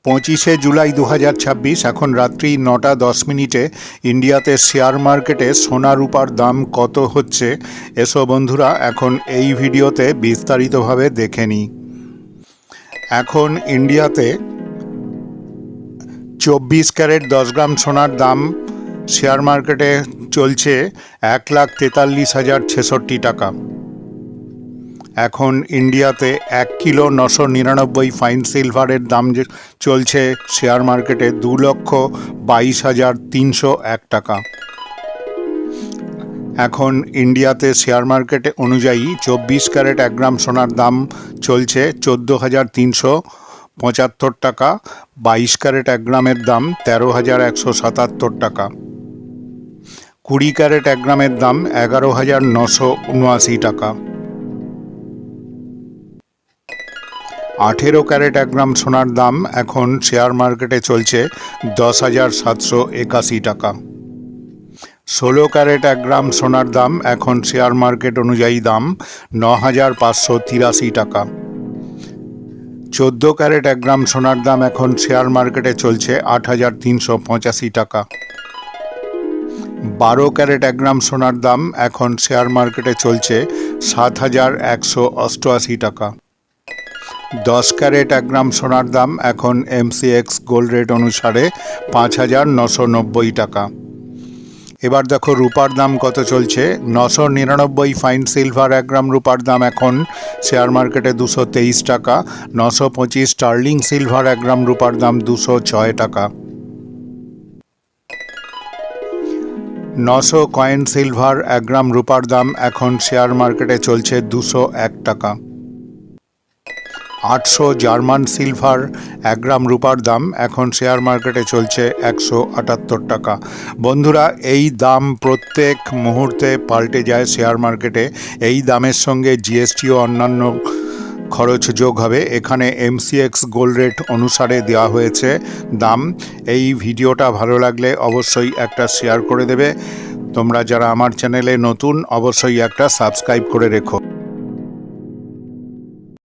25 জুলাই 2026 এখন রাত্রি 9:10 ইন্ডিয়াতে শেয়ার মার্কেটে সোনা রূপার দাম কত হচ্ছে এসো বন্ধুরা এখন এই ভিডিওতে বিস্তারিতভাবে দেখে নিই। এখন ইন্ডিয়াতে 24 ক্যারেট 10 গ্রাম সোনার দাম শেয়ার মার্কেটে চলছে 1,43,066 টাকা। এখন ইন্ডিয়াতে 1 কিলো 999 ফাইন সিলভারের দাম চলছে শেয়ার মার্কেটে 2,22,301 টাকা। এখন ইন্ডিয়াতে শেয়ার মার্কেটে অনুযায়ী 24 ক্যারেট 1 গ্রাম সোনার দাম চলছে 14,375 টাকা। 22 ক্যারেট 1 গ্রামের দাম 13,177 টাকা। 20 ক্যারেট 1 গ্রামের দাম 11,979 টাকা। 18 ক্যারেট 1 গ্রাম সোনার দাম এখন শেয়ার মার্কেটে চলছে 10,781 টাকা। 16 ক্যারেট 1 গ্রাম সোনার দাম এখন শেয়ার মার্কেট অনুযায়ী দাম 9,583 টাকা। 14 ক্যারেট 1 গ্রাম সোনার দাম এখন শেয়ার মার্কেটে চলছে 8,385 টাকা। 12 ক্যারেট 1 গ্রাম সোনার দাম এখন শেয়ার মার্কেটে চলছে 7,188 টাকা। 10 ক্যারেট 1 গ্রাম সোনার দাম এখন এমসিএক্স গোল্ড রেট অনুসারে 5,990 টাকা। এবার দেখো রূপার দাম কত চলছে। 999 ফাইন সিলভার 1 গ্রাম রূপার দাম এখন শেয়ার মার্কেটে 223 টাকা। 925 স্টার্লিং সিলভার 1 গ্রাম রূপার দাম 206 টাকা। 900 কয়েন সিলভার 1 গ্রাম রূপার দাম এখন শেয়ার মার্কেটে চলছে 201 টাকা। 800 জার্মান সিলভার 1 গ্রাম রূপার দাম এখন শেয়ার মার্কেটে চলছে 178 টাকা। বন্ধুরা এই দাম প্রত্যেক মুহূর্তে পাল্টে যায় শেয়ার মার্কেটে। এই দামের সঙ্গে জিএসটি ও অন্যান্য খরচ যোগ হবে। এখানে এমসিএক্স গোল্ড রেট অনুসারে দেওয়া হয়েছে দাম। এই ভিডিওটা ভালো লাগলে অবশ্যই একটা শেয়ার করে দেবে। তোমরা যারা আমার চ্যানেলে নতুন অবশ্যই একটা সাবস্ক্রাইব করে রেখো।